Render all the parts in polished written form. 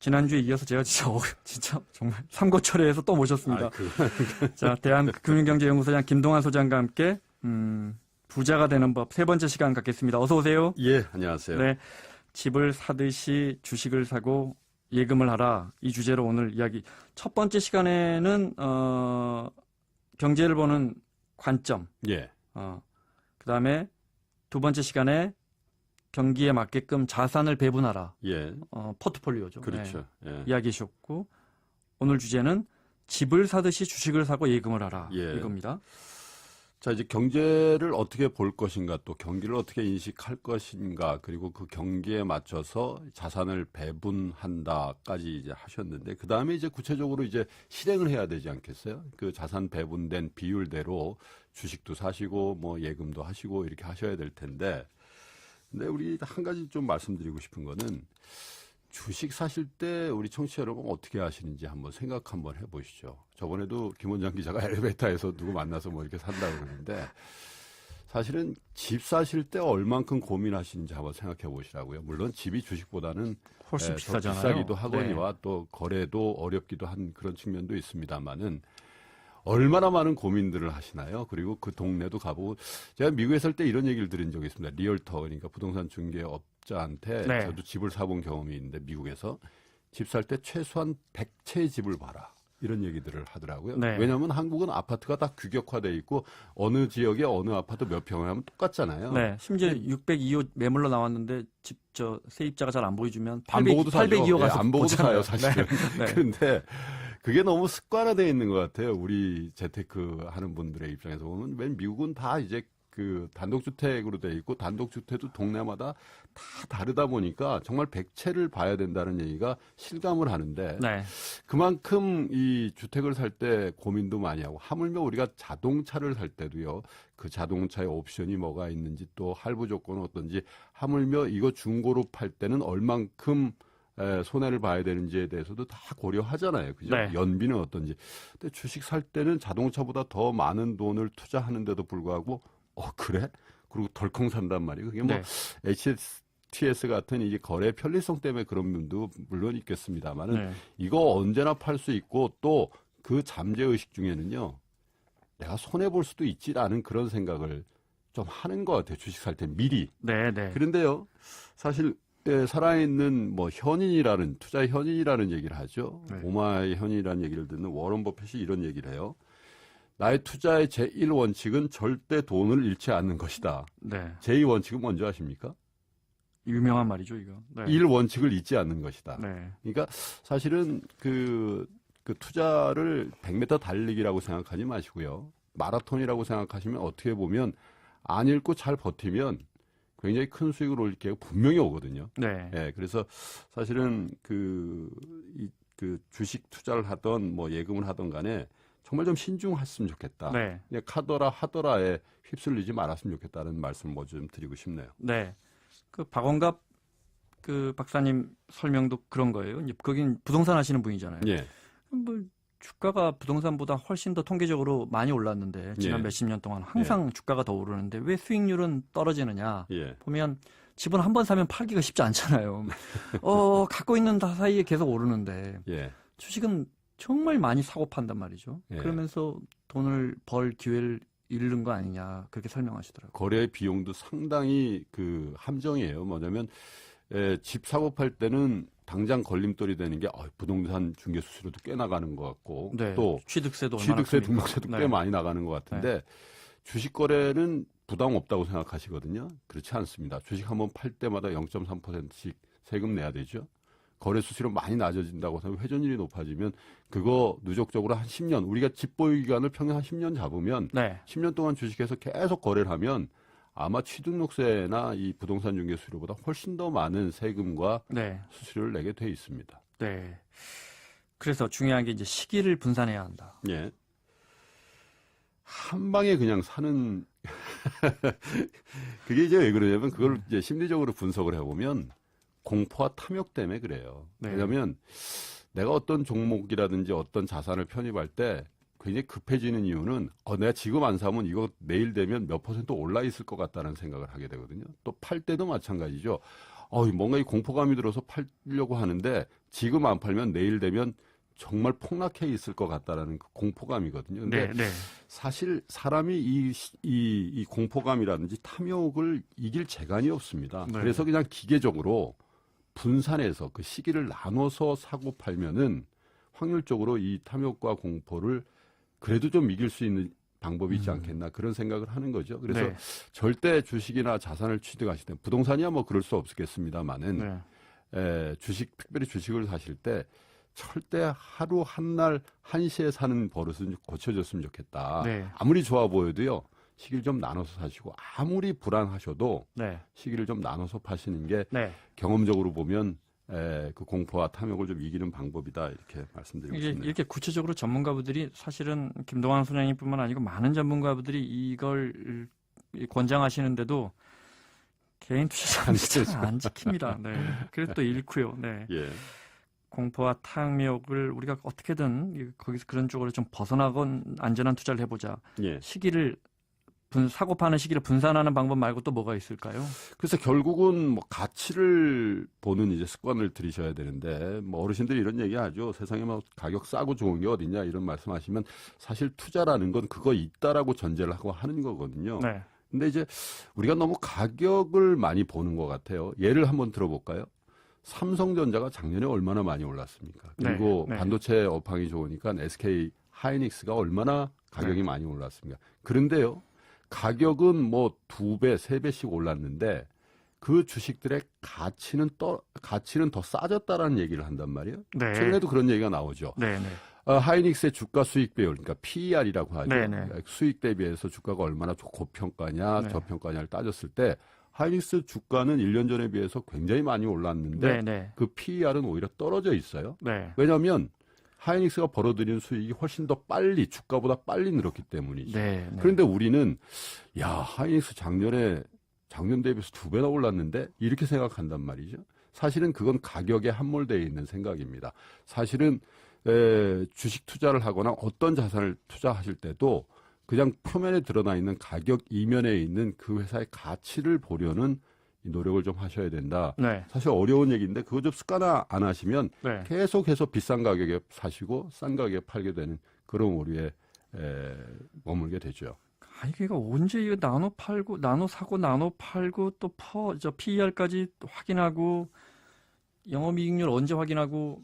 지난주에 이어서 제가 진짜 정말 삼고초려해서 또 모셨습니다. 자, 대한금융경제연구소장 김동환 소장과 함께 부자가 되는 법 세 번째 시간 갖겠습니다. 어서 오세요. 예, 안녕하세요. 네, 집을 사듯이 주식을 사고 예금을 하라. 이 주제로 오늘 이야기. 첫 번째 시간에는 경제를 보는 관점. 예. 그다음에 두 번째 시간에 경기에 맞게끔 자산을 배분하라. 예. 포트폴리오죠. 그렇죠. 네. 예. 이야기해 주셨고 오늘 주제는 집을 사듯이 주식을 사고 예금을 하라. 예. 이겁니다. 자, 이제 경제를 어떻게 볼 것인가, 또 경기를 어떻게 인식할 것인가, 그리고 그 경기에 맞춰서 자산을 배분한다까지 이제 하셨는데, 그 다음에 이제 구체적으로 이제 실행을 해야 되지 않겠어요? 그 자산 배분된 비율대로 주식도 사시고, 뭐 예금도 하시고, 이렇게 하셔야 될 텐데, 근데 우리 한 가지 좀 말씀드리고 싶은 거는, 주식 사실 때 우리 청취자 여러분 어떻게 하시는지 한번 생각 한번 해보시죠. 저번에도 김원장 기자가 엘리베이터에서 누구 만나서 뭐 이렇게 산다고 그러는데 사실은 집 사실 때 얼만큼 고민하시는지 한번 생각해 보시라고요. 물론 집이 주식보다는 훨씬 비싸잖아요. 더 비싸기도 하거니와 네. 또 거래도 어렵기도 한 그런 측면도 있습니다만은 얼마나 많은 고민들을 하시나요? 그리고 그 동네도 가보고 제가 미국에 살 때 이런 얘기를 들은 적이 있습니다. 리얼터 그러니까 부동산 중개업자한테 네. 저도 집을 사본 경험이 있는데 미국에서 집 살 때 최소한 100채의 집을 봐라. 이런 얘기들을 하더라고요. 네. 왜냐하면 한국은 아파트가 다 규격화돼 있고 어느 지역에 어느 아파트 몇 평을 하면 똑같잖아요. 네, 심지어 602호 매물로 나왔는데 세입자가 잘 안 보여주면 안 보고도 사죠. 802호 가서 안 보고도 보잖아요. 사요, 사실은. 네. 네. 그런데 그게 너무 습관화되어 있는 것 같아요. 우리 재테크 하는 분들의 입장에서 보면. 왜 미국은 다 이제 그 단독주택으로 돼 있고 단독주택도 동네마다 다 다르다 보니까 정말 100채를 봐야 된다는 얘기가 실감을 하는데 네. 그만큼 이 주택을 살 때 고민도 많이 하고 하물며 우리가 자동차를 살 때도요. 그 자동차의 옵션이 뭐가 있는지 또 할부 조건은 어떤지 하물며 이거 중고로 팔 때는 얼만큼 손해를 봐야 되는지에 대해서도 다 고려하잖아요. 그죠? 네. 연비는 어떤지. 근데 주식 살 때는 자동차보다 더 많은 돈을 투자하는데도 불구하고 그래? 그리고 덜컹 산단 말이에요. 그게 뭐 네. HTS 같은 이게 거래 편리성 때문에 그런 분도 물론 있겠습니다만은 네. 이거 언제나 팔 수 있고 또 그 잠재의식 중에는요. 내가 손해볼 수도 있지라는 그런 생각을 좀 하는 것 같아요. 주식 살 때 미리. 네, 네. 그런데요. 사실 살아있는 뭐 투자 현인이라는 얘기를 하죠. 네. 오마이 현인이라는 얘기를 듣는 워런 버핏이 이런 얘기를 해요. 나의 투자의 제1원칙은 절대 돈을 잃지 않는 것이다. 네. 제2원칙은 뭔지 아십니까? 유명한 말이죠, 이거. 네. 1원칙을 잊지 않는 것이다. 네. 그러니까 사실은 그 투자를 100m 달리기라고 생각하지 마시고요. 마라톤이라고 생각하시면 어떻게 보면 안 읽고 잘 버티면 굉장히 큰 수익을 올릴 기회가 분명히 오거든요. 네. 예, 그래서 사실은 그 주식 투자를 하던 뭐 예금을 하던 간에 정말 좀 신중했으면 좋겠다. 네. 그냥 카더라 하더라에 휩쓸리지 말았으면 좋겠다는 말씀을 뭐 좀 드리고 싶네요. 네. 그 박원갑 그 박사님 설명도 그런 거예요. 거긴 부동산 하시는 분이잖아요. 예. 뭐 주가가 부동산보다 훨씬 더 통계적으로 많이 올랐는데 지난 예. 몇십 년 동안 항상 주가가 더 오르는데 왜 수익률은 떨어지느냐? 예. 보면 집은 한 번 사면 팔기가 쉽지 않잖아요. 갖고 있는 다 사이에 계속 오르는데 예. 주식은 정말 많이 사고 판단 말이죠. 예. 그러면서 돈을 벌 기회를 잃는 거 아니냐 그렇게 설명하시더라고요. 거래 비용도 상당히 그 함정이에요. 뭐냐면 집 사고 팔 때는 당장 걸림돌이 되는 게 부동산 중개 수수료도 꽤 나가는 것 같고 네. 또 취득세, 등록세도 꽤 많이 나가는 것 같은데 주식 거래는 부담 없다고 생각하시거든요. 그렇지 않습니다. 주식 한번 팔 때마다 0.3%씩 세금 내야 되죠. 거래 수수료 많이 낮아진다고 해서 회전율이 높아지면 그거 누적적으로 한 10년 우리가 집 보유 기간을 평균 한 10년 잡으면 10년 동안 주식에서 계속 거래를 하면 아마 취등록세나 이 부동산 중개 수수료보다 훨씬 더 많은 세금과 수수료를 내게 돼 있습니다. 네. 그래서 중요한 게 이제 시기를 분산해야 한다. 예. 한 방에 그냥 사는 그게 이제 왜 그러냐면 그걸 이제 심리적으로 분석을 해보면 공포와 탐욕 때문에 그래요. 왜냐하면 내가 어떤 종목이라든지 어떤 자산을 편입할 때 굉장히 급해지는 이유는 내가 지금 안 사면 이거 내일 되면 몇 % 올라 있을 것 같다는 생각을 하게 되거든요. 또 팔 때도 마찬가지죠. 뭔가 이 공포감이 들어서 팔려고 하는데 지금 안 팔면 내일 되면 정말 폭락해 있을 것 같다라는 그 공포감이거든요. 근데 네, 네. 사실 사람이 이 공포감이라든지 탐욕을 이길 재간이 없습니다. 네. 그래서 그냥 기계적으로 분산해서 그 시기를 나눠서 사고 팔면은 확률적으로 이 탐욕과 공포를 그래도 좀 이길 수 있는 방법이 있지 않겠나 그런 생각을 하는 거죠. 그래서 네. 절대 주식이나 자산을 취득하실 때 부동산이야 뭐 그럴 수 없겠습니다만은 네. 특별히 주식을 사실 때 절대 하루 한날 한시에 사는 버릇은 좀 고쳐졌으면 좋겠다. 네. 아무리 좋아 보여도요. 시기를 좀 나눠서 사시고 아무리 불안하셔도 네. 시기를 좀 나눠서 파시는 게 네. 경험적으로 보면 그 공포와 탐욕을 좀 이기는 방법이다 이렇게 말씀드리고 싶네요. 이렇게 구체적으로 전문가분들이 사실은 김동완 소장님뿐만 아니고 많은 전문가분들이 이걸 권장하시는데도 개인 투자자는 잘 안 지킵니다. 네. 그래서 또 잃고요. 네. 예. 공포와 탐욕을 우리가 어떻게든 거기서 그런 쪽으로 좀 벗어나건 안전한 투자를 해보자. 예. 시기를 사고 파는 시기를 분산하는 방법 말고 또 뭐가 있을까요? 그래서 결국은 뭐 가치를 보는 이제 습관을 들이셔야 되는데 뭐 어르신들이 이런 얘기하죠. 세상에 뭐 가격 싸고 좋은 게 어딨냐 이런 말씀하시면 사실 투자라는 건 그거 있다라고 전제를 하고 하는 거거든요. 네. 근데 이제 우리가 너무 가격을 많이 보는 것 같아요. 예를 한번 들어볼까요? 삼성전자가 작년에 얼마나 많이 올랐습니까? 그리고 네, 네. 반도체 업황이 좋으니까 SK 하이닉스가 얼마나 가격이 많이 올랐습니까? 그런데요, 가격은 뭐 2배, 3배씩 올랐는데 그 주식들의 가치는 더 싸졌다라는 얘기를 한단 말이에요. 네. 최근에도 그런 얘기가 나오죠. 네, 네. 하이닉스의 주가 수익 비율, 그러니까 PER이라고 하죠. 네, 네. 수익 대비해서 주가가 얼마나 고평가냐, 네. 저평가냐를 따졌을 때 하이닉스 주가는 1년 전에 비해서 굉장히 많이 올랐는데 네, 네. 그 PER은 오히려 떨어져 있어요. 네. 왜냐하면 하이닉스가 벌어들이는 수익이 훨씬 더 빨리 주가보다 빨리 늘었기 때문이죠. 네, 네. 그런데 우리는 하이닉스 작년 대비해서 2배나 올랐는데 이렇게 생각한단 말이죠. 사실은 그건 가격에 함몰되어 있는 생각입니다. 사실은 주식 투자를 하거나 어떤 자산을 투자하실 때도 그냥 표면에 드러나 있는 가격 이면에 있는 그 회사의 가치를 보려는 노력을 좀 하셔야 된다. 네. 사실 어려운 얘기인데 그거 좀 습관화 안 하시면 네. 계속해서 비싼 가격에 사시고 싼 가격에 팔게 되는 그런 오류에 머물게 되죠. 아니, 그러니까 언제 이거 나눠 팔고, 나눠 사고, 나눠 팔고, 또 PER까지 확인하고, 영업이익률 언제 확인하고,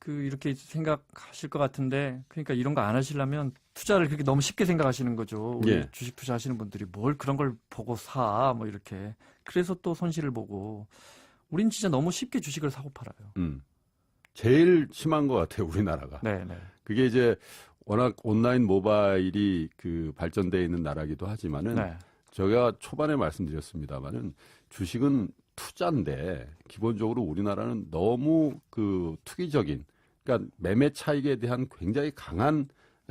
이렇게 생각하실 것 같은데, 그러니까 이런 거 안 하시려면 투자를 그렇게 너무 쉽게 생각하시는 거죠. 우리 예. 주식 투자하시는 분들이 뭘 그런 걸 보고 사, 뭐 이렇게. 그래서 또 손실을 보고. 우린 진짜 너무 쉽게 주식을 사고 팔아요. 제일 심한 것 같아요, 우리나라가. 네, 네. 그게 이제 워낙 온라인 모바일이 발전되어 있는 나라기도 하지만은 네. 제가 초반에 말씀드렸습니다만은 주식은 투자인데 기본적으로 우리나라는 너무 투기적인 그러니까 매매 차익에 대한 굉장히 강한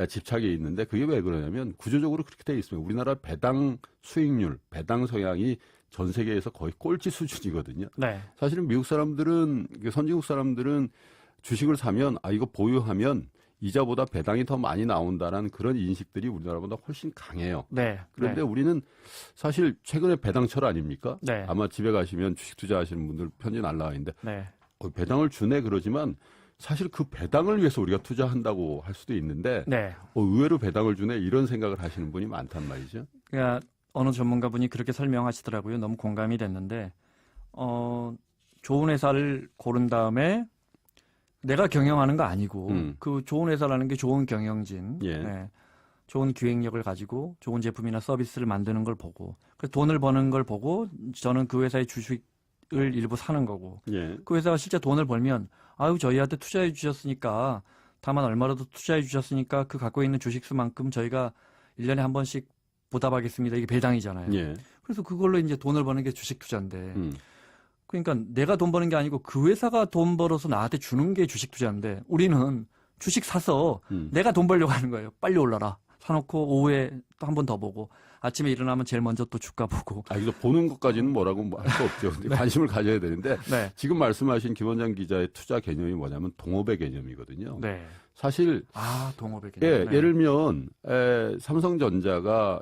집착이 있는데 그게 왜 그러냐면 구조적으로 그렇게 되어 있습니다. 우리나라 배당 수익률, 배당 성향이 전 세계에서 거의 꼴찌 수준이거든요. 네. 사실은 미국 사람들은 선진국 사람들은 주식을 사면 이거 보유하면 이자보다 배당이 더 많이 나온다라는 그런 인식들이 우리나라보다 훨씬 강해요. 네. 그런데 네. 우리는 사실 최근에 배당철 아닙니까? 네. 아마 집에 가시면 주식 투자하시는 분들 편지 날라와 있는데 네. 배당을 주네 그러지만 사실 그 배당을 위해서 우리가 투자한다고 할 수도 있는데 네. 의외로 배당을 주네 이런 생각을 하시는 분이 많단 말이죠. 그러니까 어느 전문가분이 그렇게 설명하시더라고요. 너무 공감이 됐는데, 좋은 회사를 고른 다음에 내가 경영하는 거 아니고, 그 좋은 회사라는 게 좋은 경영진, 예. 네, 좋은 기획력을 가지고 좋은 제품이나 서비스를 만드는 걸 보고, 돈을 버는 걸 보고 저는 그 회사의 주식을 일부 사는 거고, 예. 그 회사가 실제 돈을 벌면, 저희한테 투자해 주셨으니까, 다만 얼마라도 투자해 주셨으니까 그 갖고 있는 주식수만큼 저희가 1년에 한 번씩 보답하겠습니다. 이게 배당이잖아요. 예. 그래서 그걸로 이제 돈을 버는 게 주식 투자인데, 그러니까 내가 돈 버는 게 아니고 그 회사가 돈 벌어서 나한테 주는 게 주식 투자인데, 우리는 주식 사서 내가 돈 벌려고 하는 거예요. 빨리 올라라. 사놓고 오후에 또 한 번 더 보고, 아침에 일어나면 제일 먼저 또 주가 보고. 이거 보는 것까지는 뭐라고 할 수 없죠. 근데 네. 관심을 가져야 되는데 네. 지금 말씀하신 김원장 기자의 투자 개념이 뭐냐면 동업의 개념이거든요. 네. 사실 동업의 개념. 네. 예를 들면 삼성전자가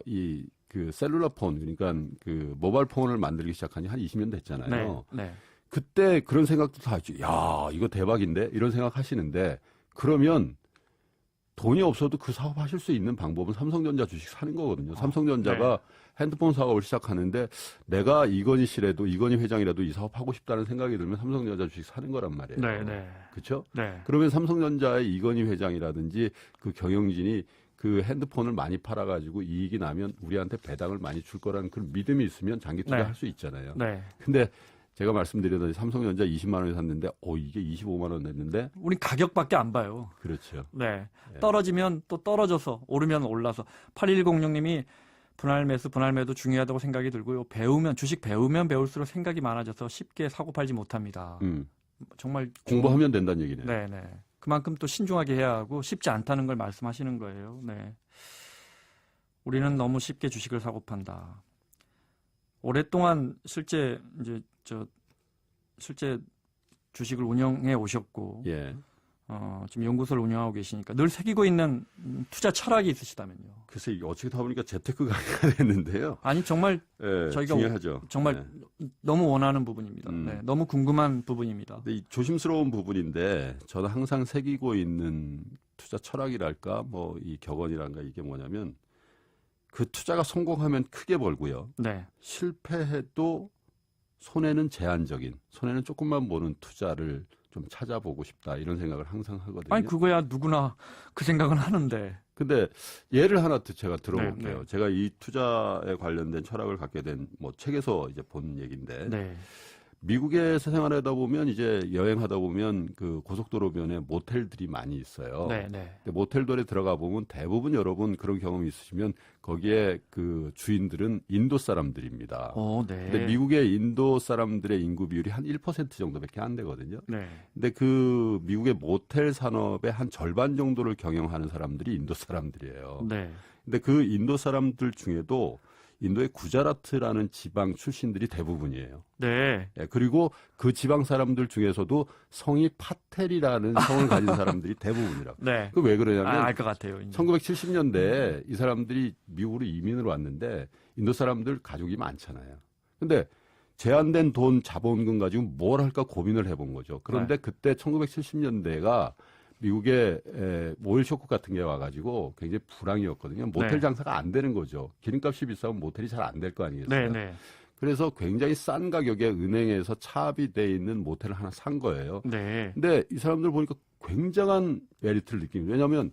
그 셀룰러 폰, 그러니까 그 모바일 폰을 만들기 시작한 지 한 20년 됐잖아요. 네. 네. 그때 그런 생각도 다 했죠. 야, 이거 대박인데? 이런 생각 하시는데, 그러면 돈이 없어도 그 사업 하실 수 있는 방법은 삼성전자 주식 사는 거거든요. 삼성전자가 핸드폰 사업을 시작하는데 내가 이건희 씨라도, 이건희 회장이라도 이 사업 하고 싶다는 생각이 들면 삼성전자 주식 사는 거란 말이에요. 네. 네. 그렇죠? 네. 그러면 삼성전자의 이건희 회장이라든지 그 경영진이 그 핸드폰을 많이 팔아가지고 이익이 나면 우리한테 배당을 많이 줄 거라는 그런 믿음이 있으면 장기 투자할 수 있잖아요. 네. 근데 제가 말씀드렸듯이 삼성전자 20만 원에 샀는데 이게 25만 원 냈는데 우린 가격밖에 안 봐요. 그렇죠. 네. 떨어지면 또 떨어져서 오르면 올라서 8106님이 분할 매도 중요하다고 생각이 들고요. 주식 배우면 배울수록 생각이 많아져서 쉽게 사고 팔지 못합니다. 정말 공부하면 된다는 얘기네요. 네, 네. 그만큼 또 신중하게 해야 하고 쉽지 않다는 걸 말씀하시는 거예요. 네. 우리는 너무 쉽게 주식을 사고 판다. 오랫동안 실제 주식을 운영해 오셨고 예. 지금 연구소를 운영하고 계시니까 늘 새기고 있는 투자 철학이 있으시다면요. 글쎄 이게 어떻게 다 보니까 재테크 강의가 됐는데요. 아니 정말 예, 저희가 중요하죠. 정말 너무 원하는 부분입니다. 네, 너무 궁금한 부분입니다. 근데 이 조심스러운 부분인데 저는 항상 새기고 있는 투자 철학이랄까 뭐 이 격언이랄까 이게 뭐냐면 그 투자가 성공하면 크게 벌고요. 네. 실패해도 손해는 제한적인, 손해는 조금만 보는 투자를 좀 찾아보고 싶다 이런 생각을 항상 하거든요. 아니 그거야 누구나 그 생각은 하는데. 근데 예를 하나 제가 들어볼게요. 네. 제가 이 투자에 관련된 철학을 갖게 된 뭐 책에서 이제 본 얘기인데 네. 미국에서 생활하다 보면 이제 여행하다 보면 그 고속도로변에 모텔들이 많이 있어요. 네, 네. 근데 모텔들에 들어가 보면 대부분 여러분 그런 경험이 있으시면 거기에 그 주인들은 인도 사람들입니다. 네. 근데 미국의 인도 사람들의 인구 비율이 한 1% 정도밖에 안 되거든요. 네. 근데 그 미국의 모텔 산업의 한 절반 정도를 경영하는 사람들이 인도 사람들이에요. 네. 근데 그 인도 사람들 중에도 인도의 구자라트라는 지방 출신들이 대부분이에요. 네. 예, 그리고 그 지방 사람들 중에서도 성이 파텔이라는 성을 가진 사람들이 대부분이라고. 네. 그 왜 그러냐면 알 것 같아요. 이제. 1970년대에 이 사람들이 미국으로 이민을 왔는데 인도 사람들 가족이 많잖아요. 근데 제한된 돈 자본금 가지고 뭘 할까 고민을 해본 거죠. 그런데 그때 1970년대가 미국에 오일 쇼크 같은 게 와가지고 굉장히 불황이었거든요. 모텔 장사가 안 되는 거죠. 기름값이 비싸면 모텔이 잘 안 될 거 아니겠어요. 네. 그래서 굉장히 싼 가격에 은행에서 차압이 돼 있는 모텔을 하나 산 거예요. 네. 근데 이 사람들 보니까 굉장한 메리트를 느낍니다. 왜냐하면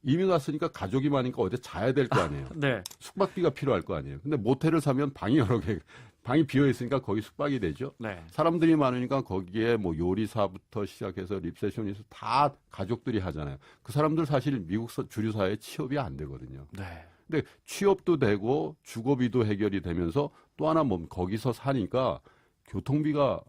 이민 왔으니까 가족이 많으니까 어디 자야 될 거 아니에요. 네. 숙박비가 필요할 거 아니에요. 근데 모텔을 사면 방이 여러 개, 방이 비어 있으니까 거기 숙박이 되죠. 네. 사람들이 많으니까 거기에 뭐 요리사부터 시작해서 립세션에서 다 가족들이 하잖아요. 그 사람들 사실 미국 주류 사회에 취업이 안 되거든요. 네. 근데 취업도 되고 주거비도 해결이 되면서 또 하나 뭐 거기서 사니까 교통비가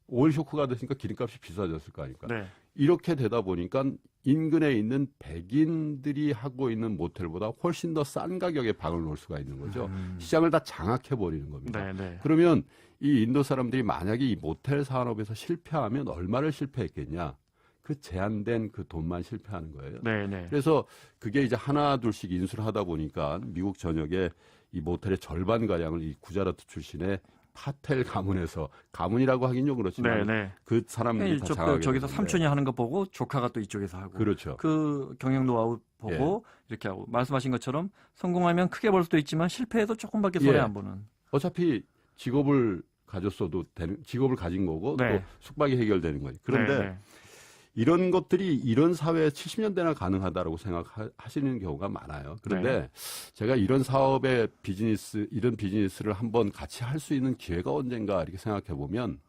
오일 쇼크가 됐으니까 기름값이 비싸졌을 거 아닙니까? 네. 이렇게 되다 보니까 인근에 있는 백인들이 하고 있는 모텔보다 훨씬 더 싼 가격에 방을 놓을 수가 있는 거죠. 시장을 다 장악해 버리는 겁니다. 네. 그러면 이 인도 사람들이 만약에 이 모텔 산업에서 실패하면 얼마를 실패했겠냐? 그 제한된 그 돈만 실패하는 거예요. 네. 그래서 그게 이제 하나 둘씩 인수를 하다 보니까 미국 전역에 이 모텔의 절반 가량을 이 구자라트 출신의 파텔 가문에서, 가문이라고 하긴요 그렇지만 네. 그 사람들이 다 장악하게 저기서 됐는데. 삼촌이 하는 거 보고 조카가 또 이쪽에서 하고 그렇죠. 그 경영 노하우 보고 이렇게 하고 말씀하신 것처럼 성공하면 크게 벌 수도 있지만 실패해도 조금밖에 손해 안 보는. 어차피 직업을 가졌어도 되는, 직업을 가진 거고 또 숙박이 해결되는 거지. 그런데 이런 것들이 이런 사회에 70년대나 가능하다라고 생각하시는 경우가 많아요. 그런데 제가 이런 사업의 이런 비즈니스를 한번 같이 할 수 있는 기회가 언젠가 이렇게 생각해 보면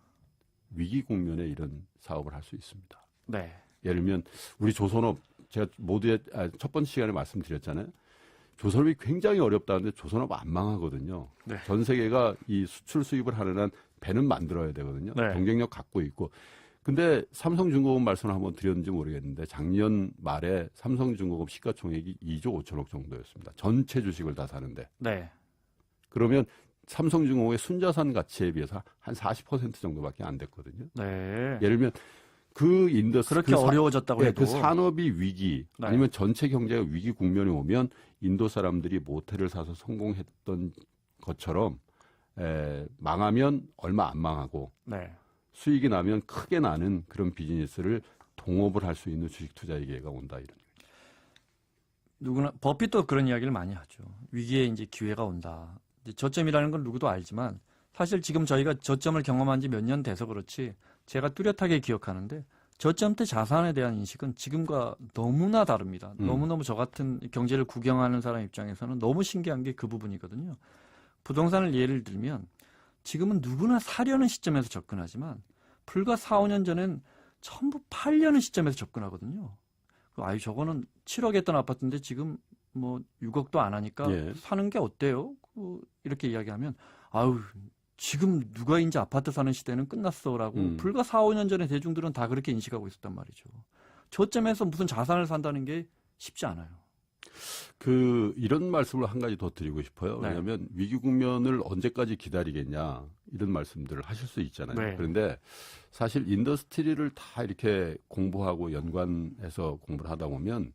위기 국면에 이런 사업을 할 수 있습니다. 네. 예를 들면 우리 조선업, 제가 첫 번째 시간에 말씀드렸잖아요. 조선업이 굉장히 어렵다는데 조선업 안 망하거든요. 네. 전 세계가 이 수출 수입을 하는 한 배는 만들어야 되거든요. 경쟁력 갖고 있고. 근데 삼성중공업 말씀을 한번 드렸는지 모르겠는데 작년 말에 삼성중공업 시가총액이 2조 5천억 정도였습니다. 전체 주식을 다 사는데. 네. 그러면 삼성중공업의 순자산 가치에 비해서 한 40% 정도밖에 안 됐거든요. 네. 예를 들면 그 그렇게 어려워졌다고 해도 그 산업이 위기 네. 아니면 전체 경제가 위기 국면에 오면 인도 사람들이 모텔을 사서 성공했던 것처럼 망하면 얼마 안 망하고 네. 수익이 나면 크게 나는 그런 비즈니스를 동업을 할 수 있는 주식 투자의 기회가 온다 이런. 누구나 버핏도 그런 이야기를 많이 하죠. 위기에 이제 기회가 온다. 이제 저점이라는 건 누구도 알지만 사실 지금 저희가 저점을 경험한 지 몇 년 돼서 그렇지 제가 뚜렷하게 기억하는데 저점 때 자산에 대한 인식은 지금과 너무나 다릅니다. 너무너무 저 같은 경제를 구경하는 사람 입장에서는 너무 신기한 게 그 부분이거든요. 부동산을 예를 들면 지금은 누구나 사려는 시점에서 접근하지만 불과 4, 5년 전엔 전부 팔려는 시점에서 접근하거든요. 아유, 저거는 7억 했던 아파트인데 지금 뭐 6억도 안 하니까 예. 사는 게 어때요? 이렇게 이야기하면 아유, 지금 누가 이제 아파트 사는 시대는 끝났어라고 불과 4, 5년 전에 대중들은 다 그렇게 인식하고 있었단 말이죠. 저점에서 무슨 자산을 산다는 게 쉽지 않아요. 이런 말씀을 한 가지 더 드리고 싶어요. 네. 왜냐하면 위기 국면을 언제까지 기다리겠냐 이런 말씀들을 하실 수 있잖아요. 네. 그런데 사실 인더스트리를 다 이렇게 공부하고 연관해서 공부를 하다 보면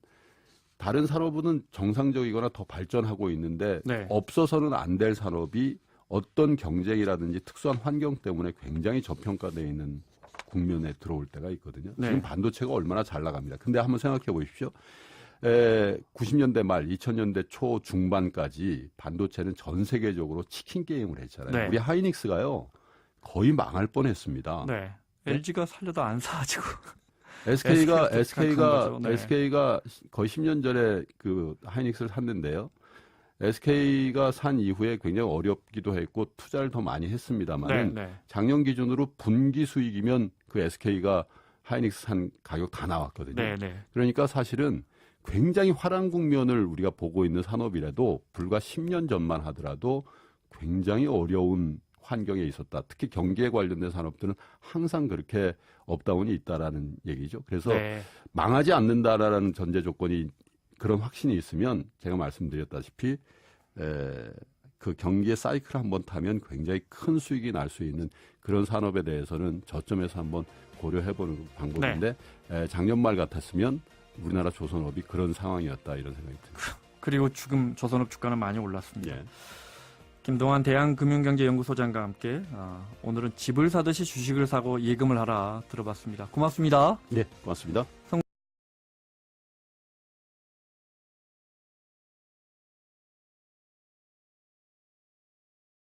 다른 산업은 정상적이거나 더 발전하고 있는데 네. 없어서는 안 될 산업이 어떤 경쟁이라든지 특수한 환경 때문에 굉장히 저평가되어 있는 국면에 들어올 때가 있거든요. 네. 지금 반도체가 얼마나 잘 나갑니다. 근데 한번 생각해 보십시오. 90년대 말, 2000년대 초 중반까지 반도체는 전 세계적으로 치킨 게임을 했잖아요. 네. 우리 하이닉스가요 거의 망할 뻔했습니다. 네. LG가 살려도 안 사가지고. SK가 거죠. 네. SK가 거의 10년 전에 그 하이닉스를 샀는데요. SK가 산 이후에 굉장히 어렵기도 했고 투자를 더 많이 했습니다만 네. 작년 기준으로 분기 수익이면 그 SK가 하이닉스 산 가격 다 나왔거든요. 네. 그러니까 사실은 굉장히 화랑 국면을 우리가 보고 있는 산업이라도 불과 10년 전만 하더라도 굉장히 어려운 환경에 있었다. 특히 경기에 관련된 산업들은 항상 그렇게 업다운이 있다라는 얘기죠. 그래서 네. 망하지 않는다라는 전제 조건이 그런 확신이 있으면 제가 말씀드렸다시피 그 경기의 사이클을 한번 타면 굉장히 큰 수익이 날 수 있는 그런 산업에 대해서는 저점에서 한번 고려해보는 방법인데 작년 말 같았으면 우리나라 조선업이 그런 상황이었다 이런 생각이 듭니다. 그리고 지금 조선업 주가는 많이 올랐습니다. 예. 김동환 대한금융경제연구소장과 함께 오늘은 집을 사듯이 주식을 사고 예금을 하라 들어봤습니다. 고맙습니다. 네, 고맙습니다.